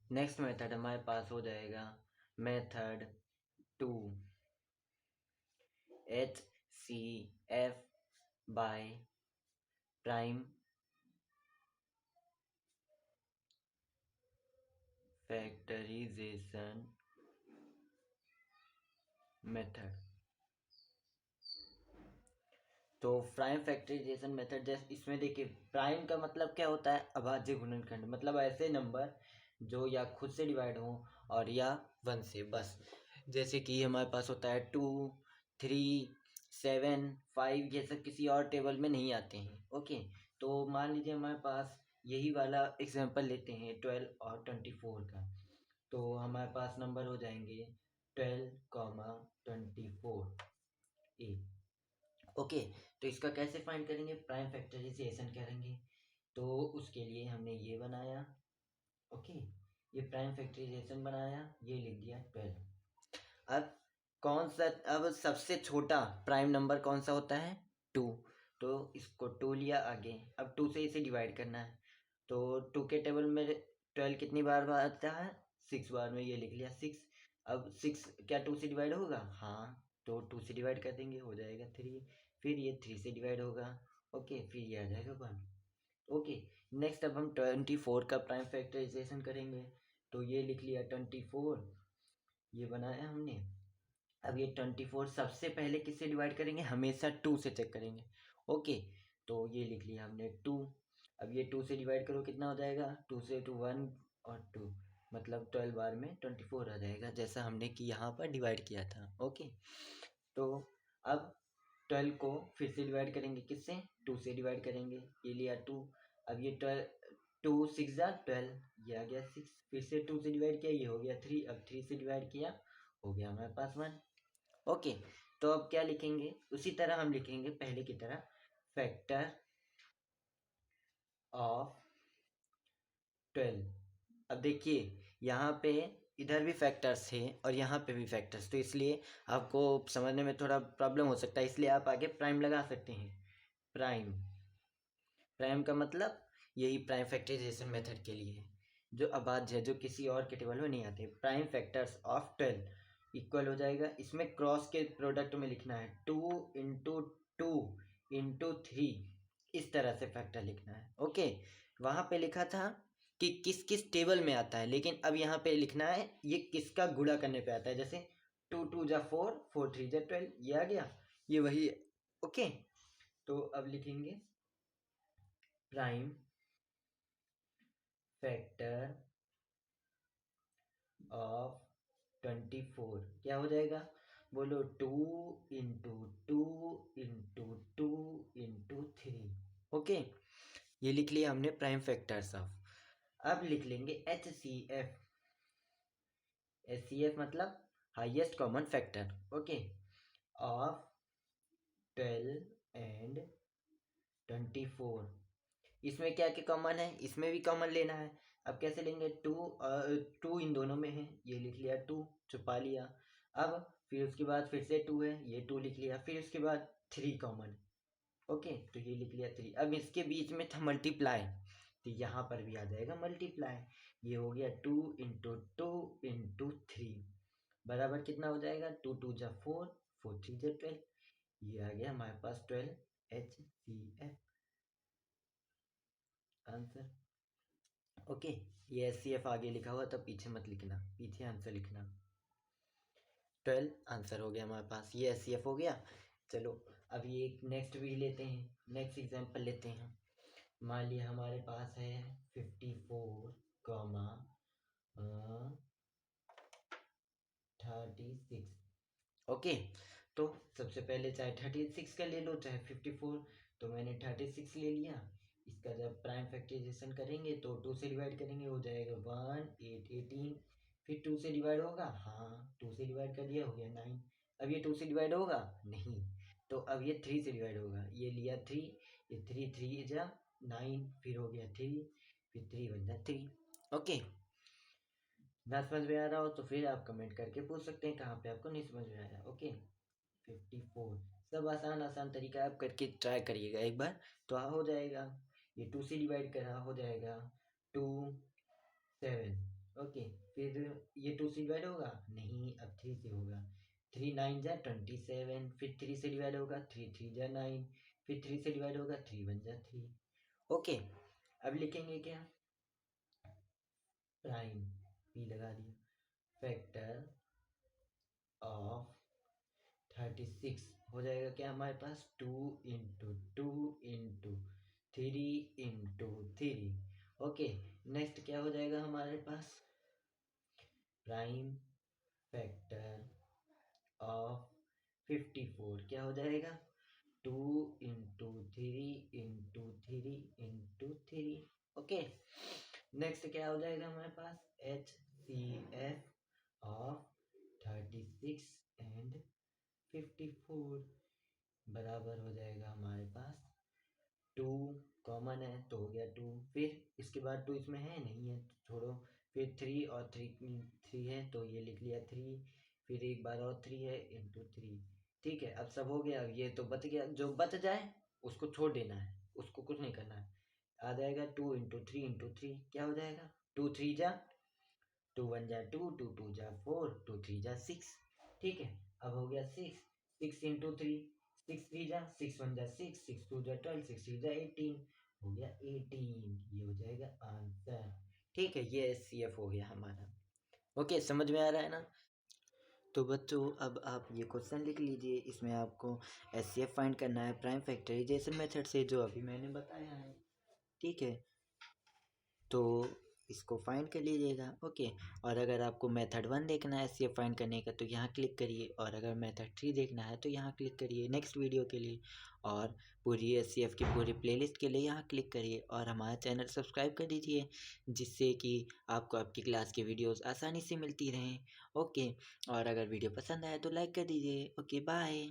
Next method हमारे पास हो जाएगा method 2, HCF by prime factorisation method. तो प्राइम फैक्टराइजेशन मेथड, जैसे इसमें देखिए प्राइम का मतलब क्या होता है, अभाज्य गुणनखंड, मतलब ऐसे नंबर जो या खुद से डिवाइड हो और या 1 से, बस। जैसे कि हमारे पास होता है 2, 3, 7, 5, ये सब किसी और टेबल में नहीं आते हैं। ओके, तो मान लीजिए हमारे पास यही वाला एग्जांपल लेते हैं 12 और 24 का। तो हमारे पास नंबर हो जाएंगे 12, 24 ए। ओके, तो इसका कैसे फाइंड करेंगे, प्राइम फैक्टराइजेशन करेंगे। तो उसके लिए हमने ये बनाया। ओके, ये प्राइम फैक्टराइजेशन बनाया, ये लिख दिया 12। अब कौन सा, अब सबसे छोटा प्राइम नंबर कौन सा होता है, 2। तो इसको 2 लिया आगे, अब 2 से इसे डिवाइड करना है। तो 2 के टेबल में 12 कितनी बार आता है, 6 बार में, ये लिख लिया 6। अब 6 क्या 2 से डिवाइड होगा, हाँ, तो 2 से डिवाइड कर देंगे, हो जाएगा 3। फिर ये 3 से डिवाइड होगा। ओके, फिर ये आ जाएगा 1। ओके, नेक्स्ट अब हम 24 का प्राइम फैक्टराइजेशन करेंगे। तो ये लिख लिया 24, ये बनाया हमने। अब ये 24 सबसे पहले किससे डिवाइड करेंगे, हमेशा 2 से चेक करेंगे। ओके, तो ये लिख लिया हमने 2। अब ये 2 से डिवाइड करो, कितना हो जाएगा, 2 से 2 1 और 2, मतलब 12 बार में 24 आ जाएगा, जैसा हमने कि यहाँ पर डिवाइड किया था। ओके, तो अब 12 को फिर से डिवाइड करेंगे, किससे, 2 से डिवाइड करेंगे, ये लिया 2। अब ये 12, 2 6 जा 12, ये आ गया 6। फिर से 2 से डिवाइड किया, ये हो गया 3। अब 3 से डिवाइड किया, हो गया हमारे पास 1। ओके, तो अब क्या लिखेंगे, उसी तरह हम लिखेंगे पहले की तरह, फैक्टर ऑफ 12। अब देखिए यहाँ पे इधर भी फैक्टर्स थे और यहाँ पे भी फैक्टर्स, तो इसलिए आपको समझने में थोड़ा प्रॉब्लम हो सकता है, इसलिए आप आगे प्राइम लगा सकते हैं। प्राइम, प्राइम का मतलब यही प्राइम फैक्टराइजेशन मेथड के लिए, जो अभाज्य है, जो किसी और के टेबल में नहीं आते। प्राइम फैक्टर्स ऑफ 12 इक्वल हो जाएगा, इसमें क्रॉस के प्रोडक्ट में लिखना है 2 × 2 × 3, इस तरह से फैक्टर लिखना है। ओके, वहाँ पे लिखा था कि किस किस टेबल में आता है, लेकिन अब यहाँ पे लिखना है ये किसका गुणा करने पे आता है, जैसे 2 2 जा 4, 4 3 जा 12, ये आ गया, ये वही है। ओके, तो अब लिखेंगे प्राइम फैक्टर ऑफ 24, क्या हो जाएगा, बोलो, 2 × 2 × 2 × 2 × 3। ओके, ये लिख लिया हमने प्राइम फैक्टर्स ऑफ। अब लिख लेंगे HCF। HCF मतलब highest common factor. Okay, of 12 and 24। इसमें क्या क्या कॉमन है, इसमें भी कॉमन लेना है। अब कैसे लेंगे, 2 इन दोनों में है, ये लिख लिया 2, छुपा लिया। अब फिर उसके बाद फिर से 2 है, ये 2 लिख लिया, फिर उसके बाद 3 कॉमन। ओके, तो ये लिख लिया 3। अब इसके बीच में था मल्टीप्लाई, तो यहाँ पर भी आ जाएगा मल्टीप्लाई। ये हो गया 2 × 2 × 3 बराबर कितना हो जाएगा, 2 2 जा 4, 4 3 जा 12, ये आ गया हमारे पास 12 HCF आंसर। ओके, ये HCF आगे लिखा हुआ, तब पीछे मत लिखना, पीछे आंसर लिखना। 12 आंसर हो गया हमारे पास, ये HCF हो गया। चलो अब ये नेक्स्ट भी लेते हैं, नेक्स्ट एग्जांपल लेते हैं। मान लिया हमारे पास है 54, 36। ओके, तो सबसे पहले चाहे 36 का ले लो चाहे 54, तो मैंने 36 ले लिया। इसका जब प्राइम फैक्टराइजेशन करेंगे तो 2 से डिवाइड करेंगे, हो जाएगा 1 8 18। फिर 2 से डिवाइड होगा, हाँ, 2 से डिवाइड कर दिया, हो गया 9। अब ये 2 से डिवाइड होगा नहीं, तो अब ये 3 से डिवाइड होगा, ये लिया 3, ये 3 3 जा 9, फिर हो गया 3, फिर 3 बन जा 3। ओके, ना समझ में आ रहा हो तो फिर आप कमेंट करके पूछ सकते हैं कहाँ पे आपको नहीं समझ में आया। ओके, 54 सब आसान आसान तरीका आप करके ट्राई करिएगा एक बार, तो हो जाएगा। ये 2 से डिवाइड करा, हो जाएगा 2 7। ओके, फिर ये 2 से डिवाइड होगा नहीं, अब 3 से होगा। 3 9 जा 27, फिर 3 से डिवाइड होगा, 3 3 जा 9, फिर 3 से डिवाइड होगा, 3 1 जा 3। ओके, अब लिखेंगे क्या, प्राइम, पी लगा दिया, फैक्टर ऑफ 36 हो जाएगा क्या हमारे पास, 2 into 2 into 3 into 3। Okay, next क्या हो जाएगा हमारे पास, प्राइम फैक्टर ऑफ 54 क्या हो जाएगा, 2 into 3 into 3 into 3। Okay, next क्या हो जाएगा हमारे पास, H C F of 36 and 54 बराबर हो जाएगा हमारे पास 2, कॉमन है तो हो गया 2, फिर इसके बाद 2 इसमें है नहीं है तो छोड़ो, फिर 3 और 3 है तो ये लिख लिया 3, फिर एक बार और 3 है इंटू 3। ठीक है, अब सब हो गया, अब ये तो बच गया, जो बच जाए उसको छोड़ देना है, उसको कुछ नहीं करना है। आ जाएगा 2 इंटू 3 इंटू 3 क्या हो जाएगा, 2 3 जा 2 1 जा 2, 2 2 जा 4, 2 3 जा 6। ठीक है, अब हो गया 6, 6 इंटू 3, 6 3 जा 6 1 जा 6, 6 2 जा 12, 6 3 जा 18, हो गया 18, ये हो जाएगा आंसर। ठीक है, ये एचसीएफ हो गया हमारा। ओके, समझ में आ रहा है ना। तो बच्चों अब आप ये क्वेश्चन लिख लीजिए, इसमें आपको एचसीएफ फाइंड करना है प्राइम फैक्टराइजेशन मेथड से, जो अभी मैंने बताया है। ठीक है, तो इसको फाइंड कर लीजिएगा। ओके, और अगर आपको मेथड 1 देखना है एचसीएफ फाइंड करने का तो यहाँ क्लिक करिए, और अगर मेथड 3 देखना है तो यहाँ क्लिक करिए नेक्स्ट वीडियो के लिए, और पूरी एचसीएफ की पूरी प्लेलिस्ट के लिए यहाँ क्लिक करिए, और हमारा चैनल सब्सक्राइब कर दीजिए, जिससे कि आपको आपकी क्लास की वीडियोज़ आसानी से मिलती रहें। ओके, और अगर वीडियो पसंद आए तो लाइक कर दीजिए। Okay, bye.